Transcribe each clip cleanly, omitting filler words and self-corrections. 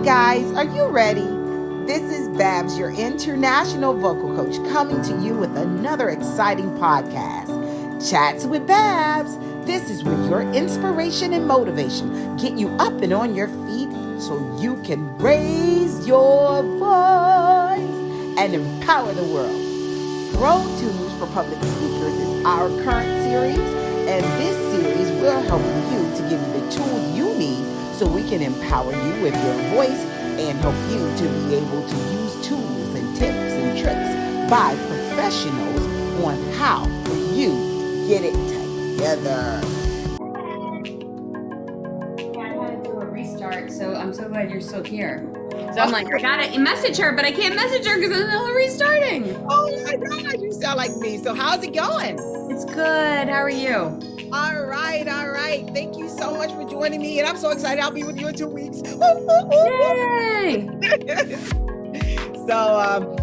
guys, are you ready? This is Babs, your international vocal coach, coming to you with another exciting podcast. Chats with Babs. This is where your inspiration and motivation get you up and on your feet so you can raise your voice and empower the world. Protools for Public Speakers is our current series, and this series will help you to give you the tools you need so we can empower you with your voice and help you to be able to use tools and tips and tricks by professionals on how for you to get it together. I had to do a restart, so I'm so glad you're still here. So I'm like, I gotta message her, but I can't message her because I'm still restarting. Oh my God, you sound like me. So how's it going? It's good. How are you? All right. Thank you so much for joining me, and I'm so excited. I'll be with you in 2 weeks. Yay! So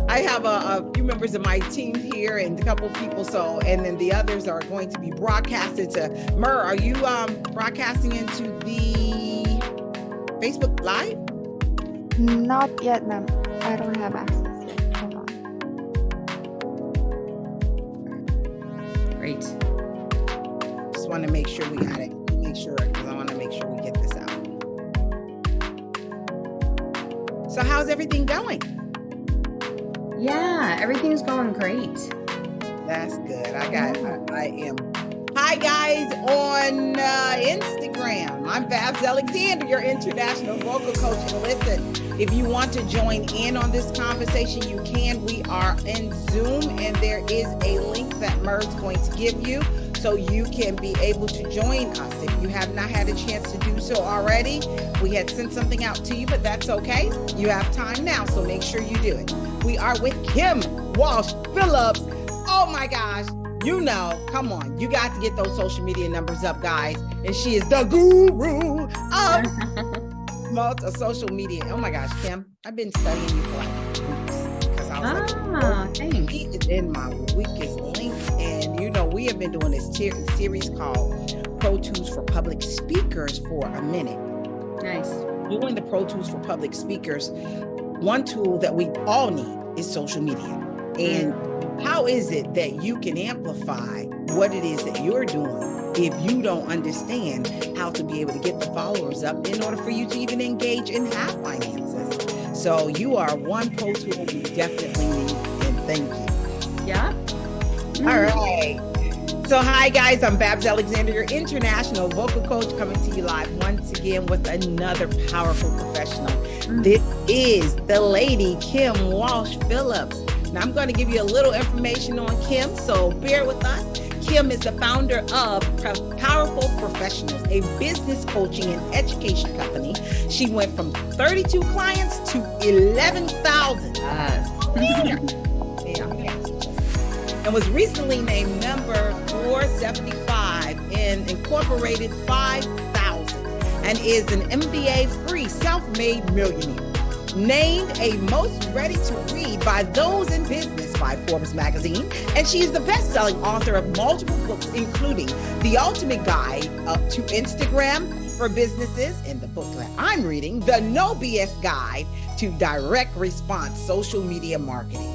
I have a few members of my team here and a couple of people. And then the others are going to be broadcasted to Mur. Are you broadcasting into the Facebook Live? Not yet, ma'am. I don't have access yet. Hold on. Great. Just want to make sure we got it. Because I want to make sure we get this out. So how's everything going? Yeah, everything's going great. That's good. I am. Hi guys on Instagram. I'm Babs Alexander, your international vocal coach. And listen, if you want to join in on this conversation, you can. We are in Zoom, and there is a link that Mur's going to give you so you can be able to join us. If you have not had a chance to do so already, we had sent something out to you, but that's okay. You have time now, so make sure you do it. We are with Kim Walsh Phillips. Oh my gosh. You know, come on. You got to get those social media numbers up, guys. And she is the guru of social media. Oh my gosh, Kim, I've been studying you for like weeks because I was like, thanks. he is in my weakest link. And you know, we have been doing this series called Pro Tools for Public Speakers for a minute. Nice. Doing the Pro Tools for Public Speakers, one tool that we all need is social media. And how is it that you can amplify what it is that you're doing if you don't understand how to be able to get the followers up in order for you to even engage and have finances? So you are one pro tool we definitely need, and thank you. Yeah. All right. So hi guys, I'm Babs Alexander, your international vocal coach, coming to you live once again with another powerful professional. This is the lady, Kim Walsh Phillips. Now, I'm going to give you a little information on Kim, so bear with us. Kim is the founder of Powerful Professionals, a business coaching and education company. She went from 32 clients to 11,000. And was recently named number 475 in Incorporated 5,000 and is an MBA-free self-made millionaire. Named a most ready to read by those in business by Forbes magazine, and she is the best-selling author of multiple books, including The Ultimate Guide to Instagram for Businesses, and the book that I'm reading, The No BS Guide to Direct Response Social Media Marketing.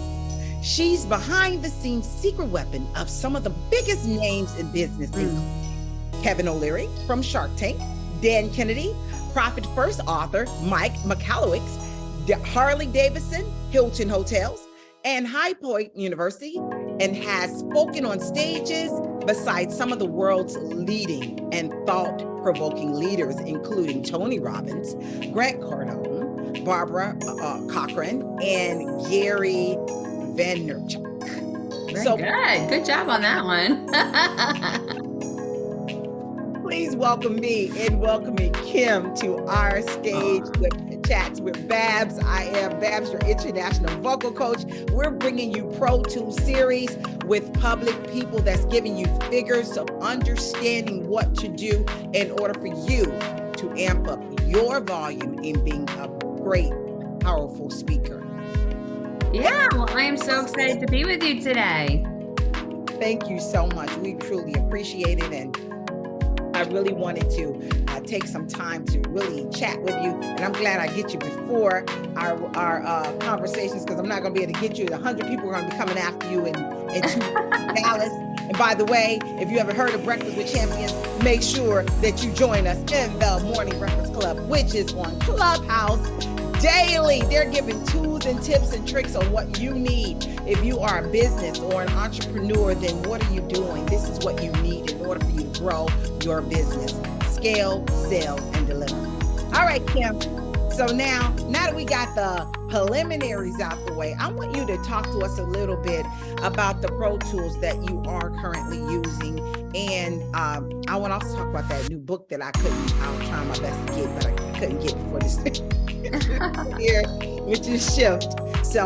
She's behind the scenes secret weapon of some of the biggest names in business, including Kevin O'Leary from Shark Tank, Dan Kennedy, Profit First author Mike Michalowicz, Harley Davidson, Hilton Hotels, and High Point University, and has spoken on stages beside some of the world's leading and thought-provoking leaders, including Tony Robbins, Grant Cardone, Barbara Cochran, and Gary Vaynerchuk. Very good. Good job on that one. Please welcome me in welcoming Kim to our stage with Chats with Babs. I am Babs, your international vocal coach. We're bringing you Pro Tools series with public people that's giving you figures of understanding what to do in order for you to amp up your volume in being a great, powerful speaker. Yeah, well, I am so excited to be with you today. Thank you so much. We truly appreciate it. And I really wanted to take some time to really chat with you. And I'm glad I get you before our conversations, because I'm not going to be able to get you. 100 people are going to be coming after you in Dallas. And by the way, if you ever heard of Breakfast with Champions, make sure that you join us in the Morning Breakfast Club, which is on Clubhouse daily. They're giving tools and tips and tricks on what you need. If you are a business or an entrepreneur, then what are you doing? This is what you need in order for you to grow your business. Scale, sell, and deliver. All right, Kim. So now that we got the preliminaries out the way, I want you to talk to us a little bit about the Pro Tools that you are currently using. And I want to also talk about that new book that I'll try my best to get, but I couldn't get before this year, which is Shift. So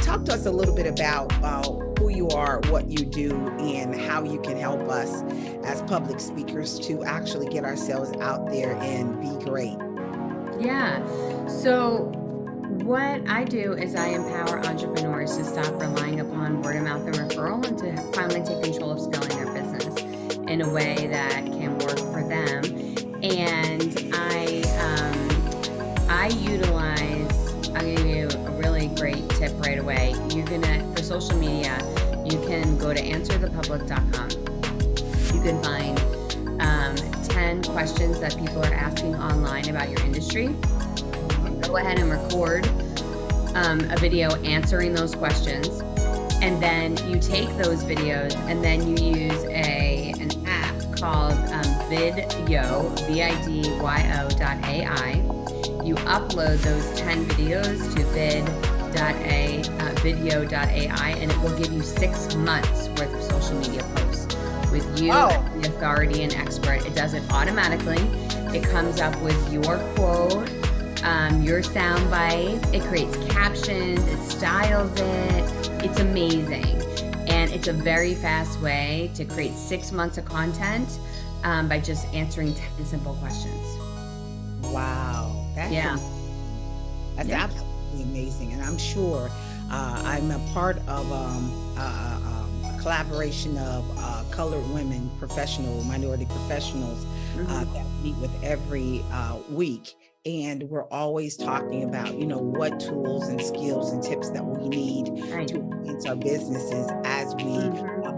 talk to us a little bit about who you are, what you do, and how you can help us as public speakers to actually get ourselves out there and be great. Yeah. So what I do is I empower entrepreneurs to stop relying upon word of mouth and referral, and to finally take control of scaling their business in a way that can work for them. And I utilize, I'll give you a really great tip right away. For social media, you can go to answerthepublic.com. You can find 10 questions that people are asking online about your industry. Go ahead and record a video answering those questions. And then you take those videos and then you use an app called Vidyo, vidyo.ai. You upload those 10 videos to vidyo.ai, and it will give you 6 months worth of social media posts with you as the authority and expert. It does it automatically. It comes up with your quote, your sound bites. It creates captions. It styles it. It's amazing. And it's a very fast way to create 6 months of content by just answering 10 simple questions. Wow. That's absolutely amazing. And I'm sure I'm a part of a collaboration of colored women minority professionals that meet with every week. And we're always talking about, what tools and skills and tips that we need to enhance our businesses as we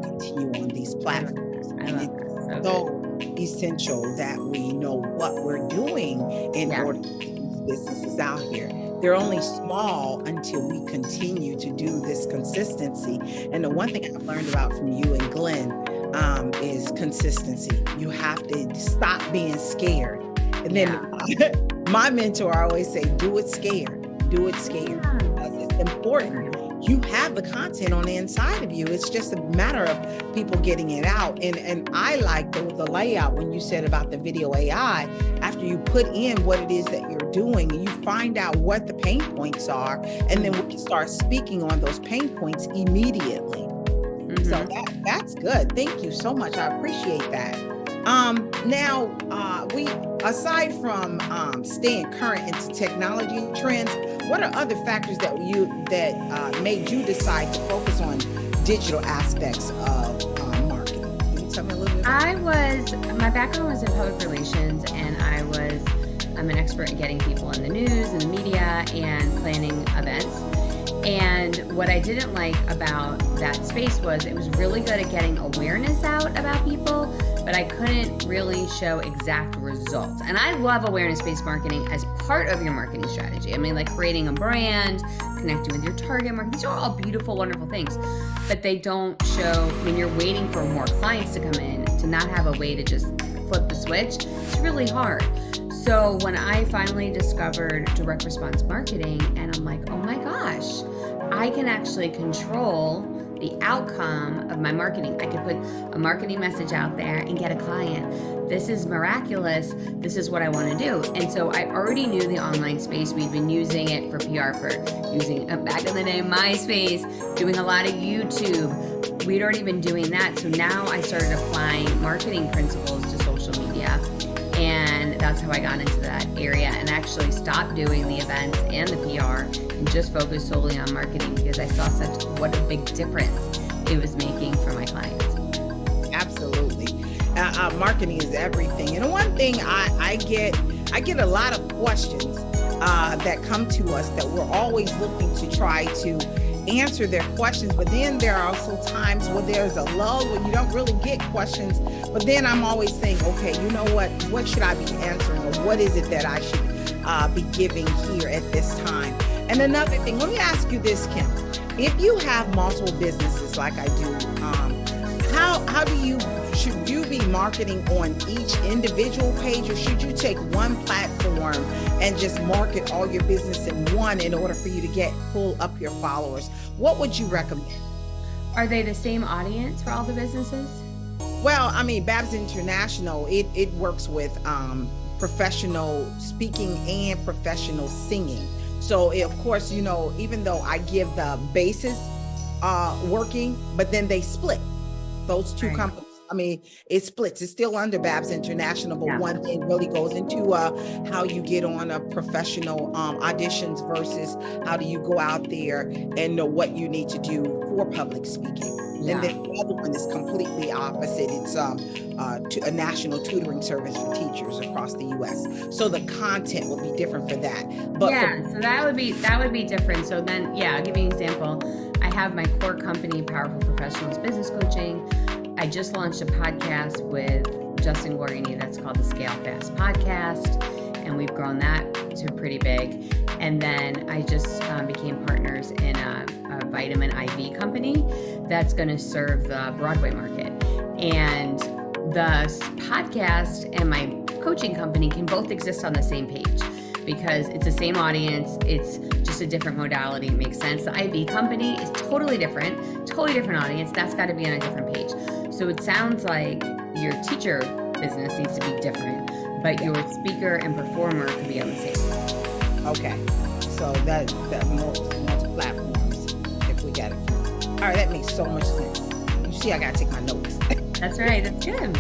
continue on these platforms. And it's so essential that we know what we're doing in order to get these businesses out here. They're only small until we continue to do this consistency. And the one thing I've learned about from you and Glenn is consistency. You have to stop being scared. And then my mentor always say, do it scared. Do it scared. Because it's important. You have the content on the inside of you. It's just a matter of people getting it out. And I like the layout when you said about the video AI. After you put in what it is that you're doing, and you find out what the pain points are, and then we can start speaking on those pain points immediately. So that's good. Thank you so much. I appreciate that. Now, we aside from staying current into technology trends, what are other factors that made you decide to focus on digital aspects of marketing? Can you tell me a little bit? My background was in public relations, and I'm an expert at getting people in the news and the media and planning events. And what I didn't like about that space was it was really good at getting awareness out about people, but I couldn't really show exact results. And I love awareness-based marketing as part of your marketing strategy. I mean, like creating a brand, connecting with your target market. These are all beautiful, wonderful things, but they don't show when you're waiting for more clients to come in, to not have a way to just flip the switch. It's really hard. So when I finally discovered direct response marketing, and I'm like, oh my gosh, I can actually control the outcome of my marketing. I could put a marketing message out there and get a client. This is miraculous. This is what I want to do. And so I already knew the online space. We've been using it for PR, for using back in the day, MySpace, doing a lot of YouTube. We'd already been doing that. So now I started applying marketing principles to social media. And that's how I got into that area and actually stopped doing the events and the PR and just focused solely on marketing, because I saw what a big difference it was making for my clients. Absolutely. Marketing is everything. And one thing I get a lot of questions that come to us that we're always looking to try to answer their questions, but then there are also times where there's a lull where you don't really get questions, but then I'm always saying, okay, you know what should I be answering, or what is it that I should be giving here at this time? And another thing, let me ask you this, Kim. If you have multiple businesses like I do, should you be marketing on each individual page, or should you take one platform and just market all your business in one in order for you to pull up your followers? What would you recommend? Are they the same audience for all the businesses? Well, I mean, Babs International, it works with professional speaking and professional singing. So of course, even though I give the basis working, but then they split those two companies. I mean, it splits. It's still under Babs International, but one thing really goes into how you get on a professional auditions versus how do you go out there and know what you need to do for public speaking. And then the other one is completely opposite. It's a national tutoring service for teachers across the U.S. So the content will be different for that. But so that would be different. So then, I'll give you an example. I have my core company, Powerful Professionals Business Coaching. I just launched a podcast with Justin Guarini that's called the Scale Fast Podcast, and we've grown that to pretty big. And then I just became partners in a vitamin IV company that's going to serve the Broadway market. And the podcast and my coaching company can both exist on the same page because it's the same audience. It's just a different modality. It makes sense. The IV company is totally different audience. That's got to be on a different page. So it sounds like your teacher business needs to be different, but your speaker and performer could be on the same. Okay. So that multiple platforms, if we get it. All right, that makes so much sense. You see, I got to take my notes. That's right. That's good.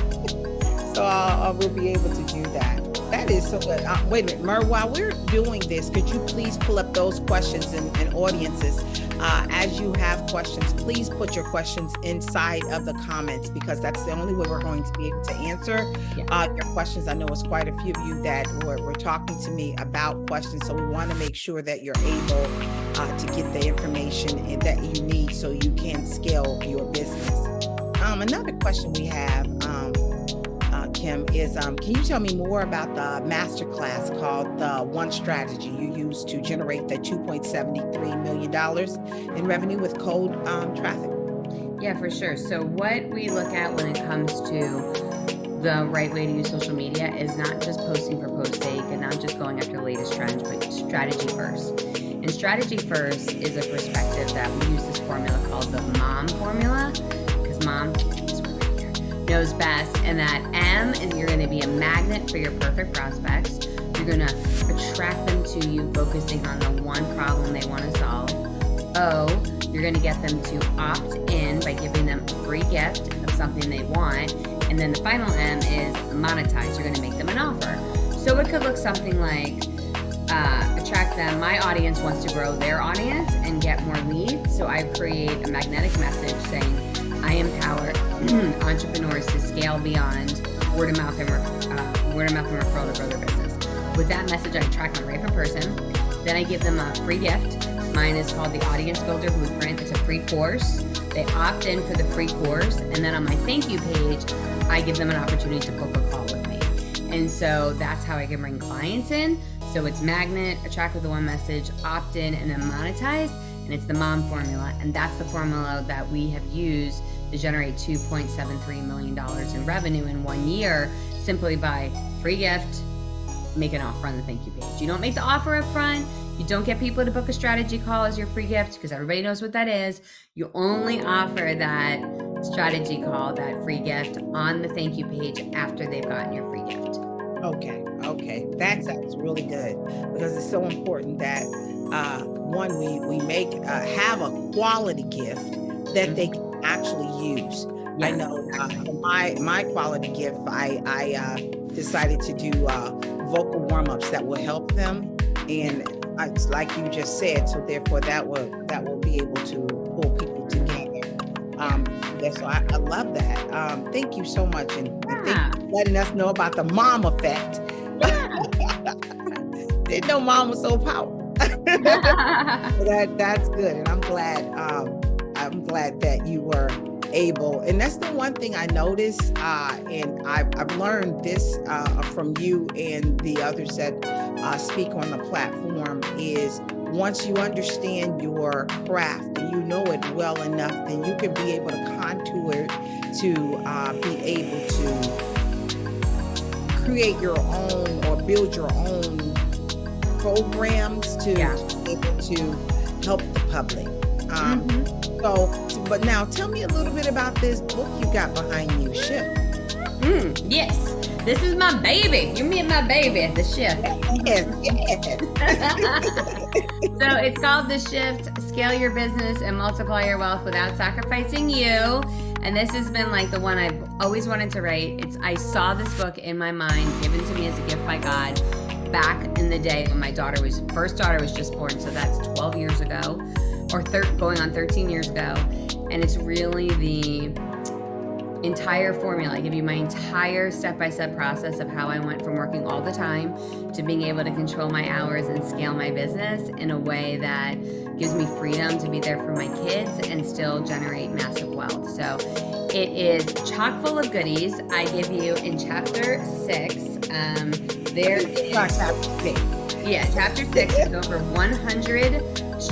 So I will be able to do that. That is so good. Wait a minute, Mer, while we're doing this, could you please pull up those questions and audiences? As you have questions, please put your questions inside of the comments, because that's the only way we're going to be able to answer your questions. I know it's quite a few of you that were talking to me about questions, so we want to make sure that you're able to get the information that you need so you can scale your business. Another question we have, Kim, is can you tell me more about the masterclass called the One Strategy you used to generate the $2.73 million in revenue with cold traffic? Yeah, for sure. So what we look at when it comes to the right way to use social media is not just posting for post's sake and not just going after the latest trends, but strategy first. And strategy first is a perspective that we use this formula called the MOM formula, because mom knows best, and that M is you're going to be a magnet for your perfect prospects. You're going to attract them to you, focusing on the one problem they want to solve. O, you're going to get them to opt in by giving them a free gift of something they want. And then the final M is monetize. You're going to make them an offer. So it could look something like attract them. My audience wants to grow their audience and get more leads. So I create a magnetic message saying, I empower entrepreneurs to scale beyond word of mouth and referral to grow their business. With that message, I attract my right person. Then I give them a free gift. Mine is called the Audience Builder Blueprint. It's a free course. They opt in for the free course, and then on my thank you page, I give them an opportunity to book a call with me. And so that's how I can bring clients in. So it's magnet, attract with the one message, opt in, and then monetize. And it's the MOM formula. And that's the formula that we have used to generate $2.73 million in revenue in 1 year, simply by free gift, make an offer on the thank you page. You don't make the offer up front. You don't get people to book a strategy call as your free gift, because everybody knows what that is. You only offer that strategy call, that free gift, on the thank you page after they've gotten your free gift. Okay. That sounds really good, because it's so important that one, we make have a quality gift that they can actually use. Yeah. I know my quality gift, I decided to do vocal warm-ups that will help them, and it's like you just said, so therefore that will be able to pull people together. Yeah, so I love that. Thank you so much. And thank Yeah. you for letting us know about the mom effect. Yeah. Didn't know mom was so powerful. That's good. And I'm glad that you were able. And that's the one thing I noticed. And I've learned this from you and the others that speak on the platform is once you understand your craft and you know it well enough, then you can be able to contour it to be able to create your own or build your own programs to be able to help the public. But now tell me a little bit about this book you got behind you, Shift. Yes, this is my baby. You meet my baby, The Shift. Yes. So it's called The Shift, Scale Your Business and Multiply Your Wealth Without Sacrificing You. And this has been like the one I've always wanted to write. I saw this book in my mind, given to me as a gift by God, back in the day when my first daughter was just born. So that's 12 years ago, or going on 13 years ago. And it's really the entire formula. I give you my entire step-by-step process of how I went from working all the time to being able to control my hours and scale my business in a way that gives me freedom to be there for my kids and still generate massive wealth. So it is chock full of goodies. I give you in chapter 6, there is chapter 6 is over 100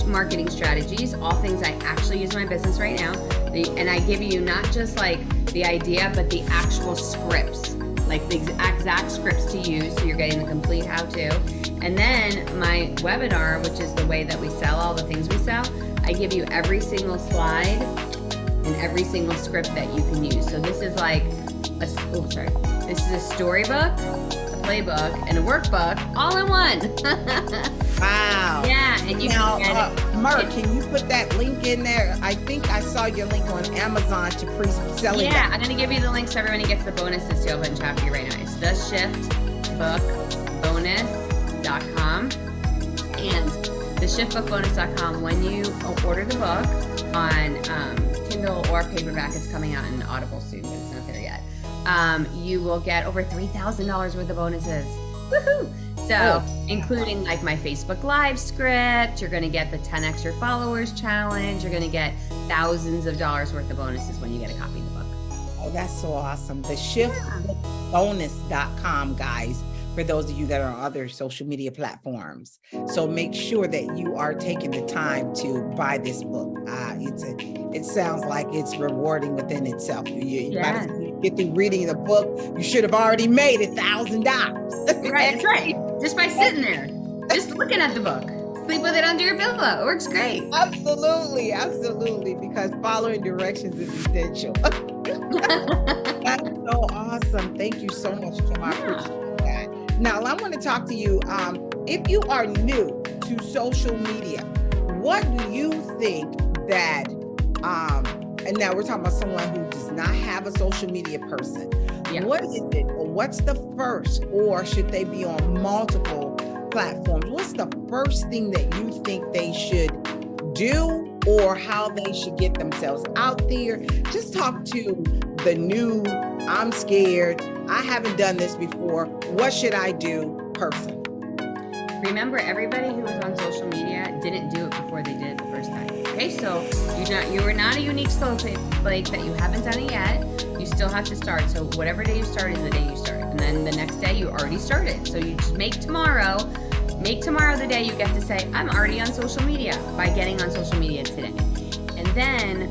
marketing strategies, all things I actually use in my business right now. And I give you not just like the idea, but the actual scripts, like the exact scripts to use. So you're getting the complete how-to. And then my webinar, which is the way that we sell all the things we sell, I give you every single slide and every single script that you can use. So this is like, this is a storybook, a playbook, and a workbook all in one. Wow. Yeah, and you now, can Mark, can you put that link in there? I think I saw your link on Amazon to pre-selling. Yeah, I'm going to give you the link so everyone gets the bonuses too. I'll put in chat for you right now. It's theshiftbookbonus.com and theshiftbookbonus.com. When you order the book on Kindle or paperback, it's coming out in Audible soon, but it's not there yet. You will get over $3,000 worth of bonuses. Woohoo! So, including like my Facebook Live script, you're going to get the 10x your followers challenge. You're going to get thousands of dollars worth of bonuses when you get a copy of the book. Oh, that's so awesome. The shiftbookbonus.com, guys, for those of you that are on other social media platforms. So make sure that you are taking the time to buy this book. It sounds like it's rewarding within itself. You get through reading the book, you should have already made $1,000. Right, that's right. Just by sitting there, just looking at the book. Sleep with it under your pillow. It works great. Absolutely, because following directions is essential. That's so awesome. Thank you so much, Kim. I appreciate that. Now, I want to talk to you. If you are new to social media, what do you think that, and now we're talking about someone who does not have a social media person. Yeah. What is it, or what's the first, or should they be on multiple platforms? What's the first thing that you think they should do, or how they should get themselves out there? Just talk to the new, I'm scared, I haven't done this before, what should I do person? Remember, everybody who was on social media didn't do it before they did it the first time. Okay, so you are not a unique snowflake that you haven't done it yet. You still have to start. So whatever day you start is the day you start. And then the next day you already started. So you just make tomorrow the day you get to say, I'm already on social media, by getting on social media today. And then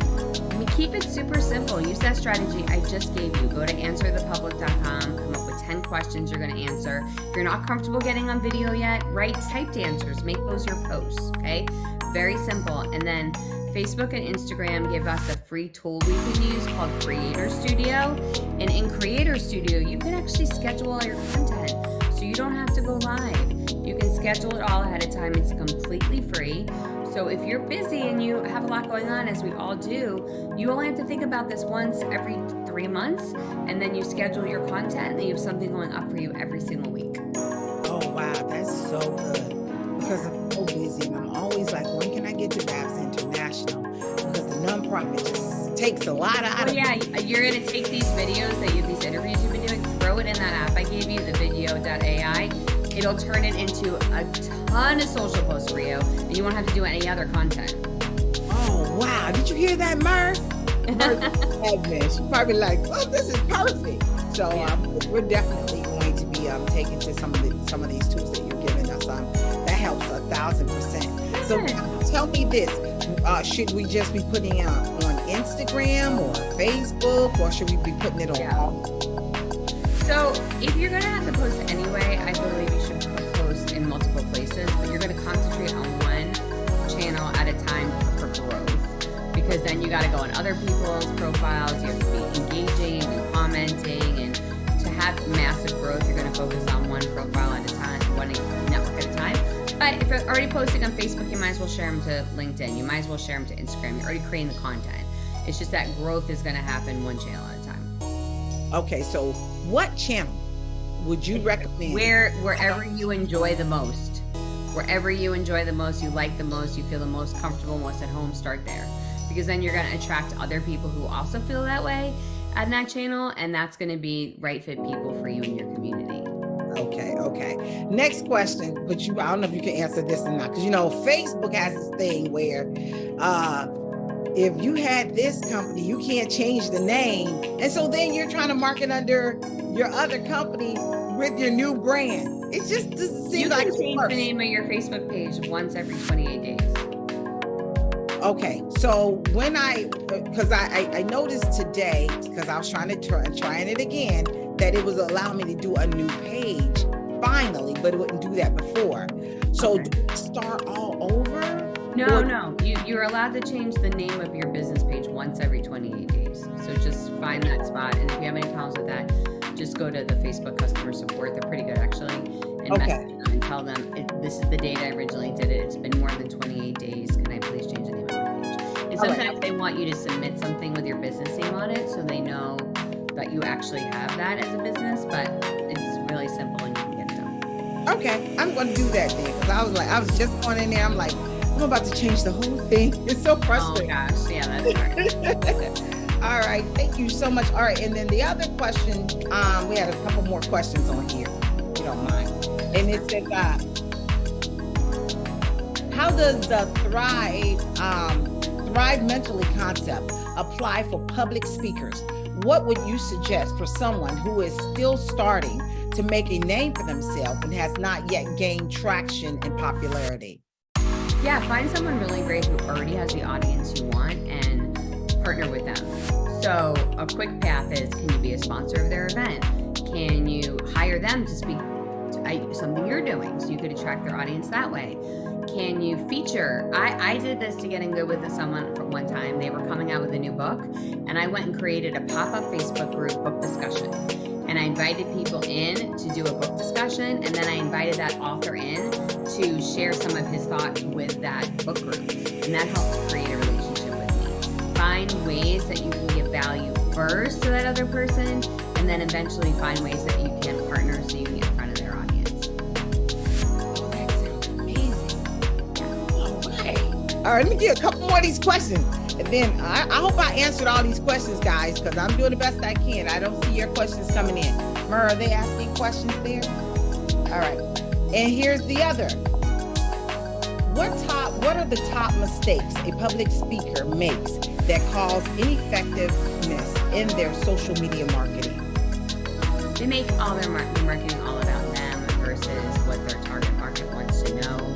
keep it super simple. Use that strategy I just gave you. Go to answerthepublic.com, come up with 10 questions you're going to answer. If you're not comfortable getting on video yet, write typed answers. Make those your posts, okay? Very simple. And then Facebook and Instagram give us a free tool we can use called Creator Studio. And in Creator Studio, you can actually schedule all your content. So you don't have to go live. You can schedule it all ahead of time. It's completely free. So if you're busy and you have a lot going on, as we all do, you only have to think about this once every 3 months, and then you schedule your content, and then you have something going up for you every single week. Oh, wow. That's so good. Because I'm so busy, and I'm always like, when can I get to Babs International? Because the nonprofit just takes a lot out of yeah, you're going to take these videos these interviews you've been doing, throw it in that app I gave you, the video.ai. It'll turn it into a ton of social posts for you, and you won't have to do any other content. Oh, wow. Did you hear that, Mer? She's probably like, oh, this is perfect. So we're definitely going to be taking to some of these tools that you're giving us. That helps 1,000%. So tell me this, should we just be putting it on Instagram or Facebook, or should we be putting it on all? So if you're going to have to post anyway, I believe you should post in multiple places, but you're going to concentrate on one channel at a time for growth, because then you got to go on other people's profiles, you have to be engaging and commenting, and to have massive growth, you're going to focus on one profile at a time, one network at a time. But if you're already posting on Facebook, you might as well share them to LinkedIn, you might as well share them to Instagram, you're already creating the content. It's just that growth is going to happen one channel at a time. Okay, so what channel would you recommend? Wherever you enjoy the most. Wherever you enjoy the most, you like the most, you feel the most comfortable, most at home, start there. Because then you're going to attract other people who also feel that way on that channel, and that's going to be right fit people for you in your community. Okay. Next question, but I don't know if you can answer this or not, because Facebook has this thing where if you had this company, you can't change the name. And so then you're trying to market under your other company with your new brand. It just doesn't seem like it change works. The name of your Facebook page once every 28 days. Okay, so when because I noticed today, because I was trying it again, that it was allowing me to do a new page finally, but it wouldn't do that before. So do we start all over? No. You're allowed to change the name of your business page once every 28 days. So just find that spot. And if you have any problems with that, just go to the Facebook customer support. They're pretty good, actually. And message them and tell them, this is the date I originally did it. It's been more than 28 days. Can I please change the name of my page? And sometimes they want you to submit something with your business name on it, so they know that you actually have that as a business, but it's really simple and you can get it done. Okay, I'm going to do that then. Because I was just going in there. I'm like, I'm about to change the whole thing. It's so frustrating. Oh gosh, yeah, that's hard. All right, thank you so much. All right, and then the other question, we had a couple more questions on here, if you don't mind. And it said, how does the Thrive Mentally concept apply for public speakers? What would you suggest for someone who is still starting to make a name for themselves and has not yet gained traction and popularity? Yeah, find someone really great who already has the audience you want and partner with them. So a quick path is, can you be a sponsor of their event? Can you hire them to speak to something you're doing so you could attract their audience that way? Can you feature? I did this to Getting Good with someone for one time. They were coming out with a new book, and I went and created a pop-up Facebook group book discussion. And I invited people in to do a book discussion, and then I invited that author in to share some of his thoughts with that book group. And that helped create a relationship with me. Find ways that you can give value first to that other person, and then eventually find ways that you can partner so you can get in front of their audience. That sounds amazing. Yeah. All right, let me get a couple more of these questions. And then I hope I answered all these questions, guys, because I'm doing the best I can. I don't see your questions coming in. Mer, are they asking questions there? All right. And here's the other. What are the top mistakes a public speaker makes that cause ineffectiveness in their social media marketing? They make all their marketing all about them versus what their target market wants to know.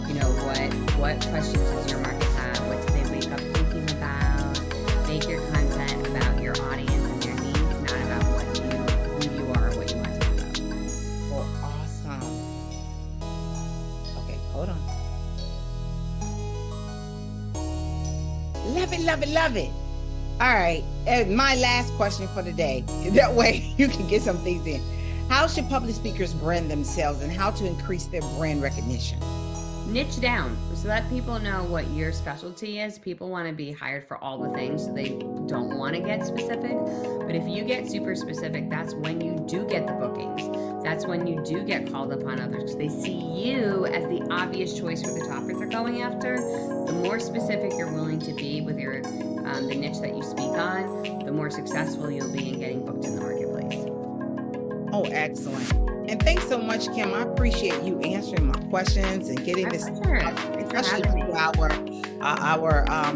You know, what questions does your market have? What do they wake up thinking about? Make your content about your audience and their needs, not about who you are or what you want to talk about. Oh, awesome. Okay, hold on. Love it. All right, and my last question for the day. That way you can get some things in. How should public speakers brand themselves and how to increase their brand recognition? Niche down so that people know what your specialty is. People want to be hired for all the things, so they don't want to get specific. But if you get super specific, that's when you do get the bookings. that's when you do get called upon others, because they see you as the obvious choice for the topic they're going after. The more specific you're willing to be with your the niche that you speak on, the more successful you'll be in getting booked in the marketplace. Oh, excellent. And thanks so much, Kim. I appreciate you answering my questions and getting My this, pleasure. especially to our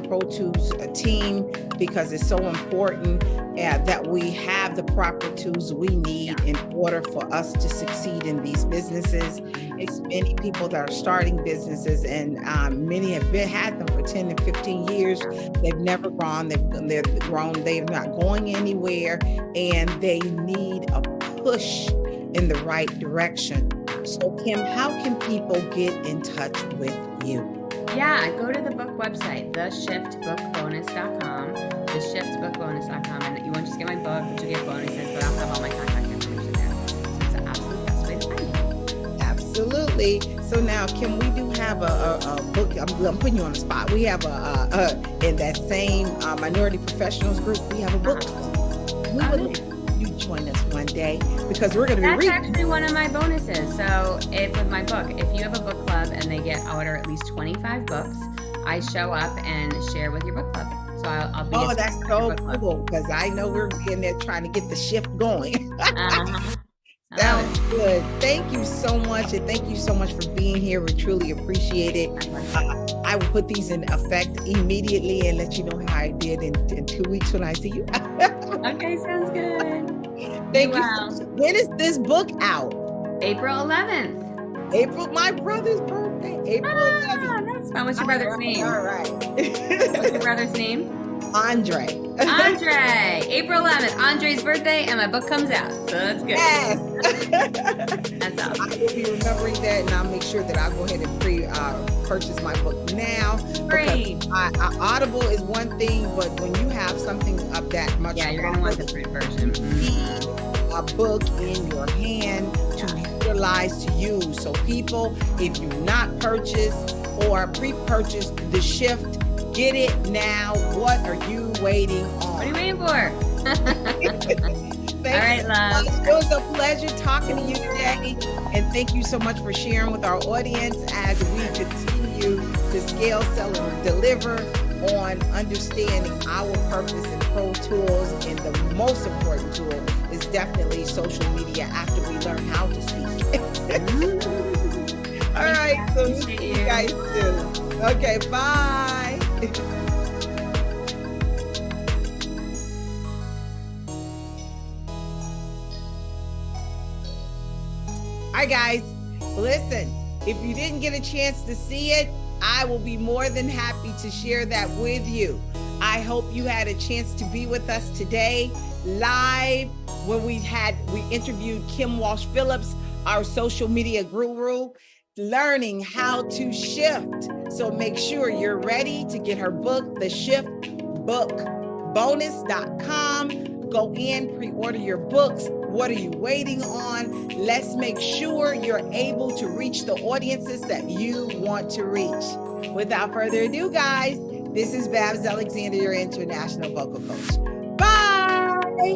Pro Tools team, because it's so important that we have the proper tools we need in order for us to succeed in these businesses. It's many people that are starting businesses, and many have had them for 10 and 15 years. They've never grown. They're grown. They're not going anywhere, and they need a push in the right direction. So, Kim, how can people get in touch with you? Yeah, go to the book website, theshiftbookbonus.com, theshiftbookbonus.com, and you won't just get my book, but you'll get bonuses, but I'll have all my contact information there. So it's the absolute best way to find me. Absolutely. So now, Kim, we do have a book. I'm putting you on the spot. We have in that same Minority Professionals group, we have a book club. We would like you join us one day, because we're going to be That's reading. actually one of my bonuses. So with my book, if you have a book club and they order at least 25 books, I show up and share with your book club. So I'll be. Oh, that's so cool, because I know we're in there trying to get the shift going. Sounds good. Thank you so much, and thank you so much for being here. We truly appreciate it. I will put these in effect immediately and let you know how I did in 2 weeks when I see you. Okay, sounds good. Thank you. When is this book out? April 11th. April, my brother's birthday. April 11th. That's fun. What's your brother's name? All right. What's your brother's name? Andre. April 11th, Andre's birthday, and my book comes out. So that's good. Yes. That's awesome. I will be remembering that, and I'll make sure that I'll go ahead and purchase my book now. Great. Audible is one thing, but when you have something of that much, you're gonna want the print version. You need a book in your hand to utilize to use. So people, if you've not purchased or pre-purchased The Shift, get it now. What are you waiting on? What are you waiting for? All right, love. It was a pleasure talking to you today. And thank you so much for sharing with our audience as we continue to scale, sell, and deliver on understanding our purpose in Pro Tools. And the most important tool is definitely social media after we learn how to speak. All right, so we'll see you guys soon. Okay, bye. All right, guys, listen, if you didn't get a chance to see it, I will be more than happy to share that with you. I hope you had a chance to be with us today live when we interviewed Kim Walsh Phillips, our social media guru, learning how to shift. So make sure you're ready to get her book, The Shift Bookbonus.com. Go in, pre-order your books. What are you waiting on? Let's make sure you're able to reach the audiences that you want to reach. Without further ado, guys, this is Babs Alexander, your international vocal coach. Bye.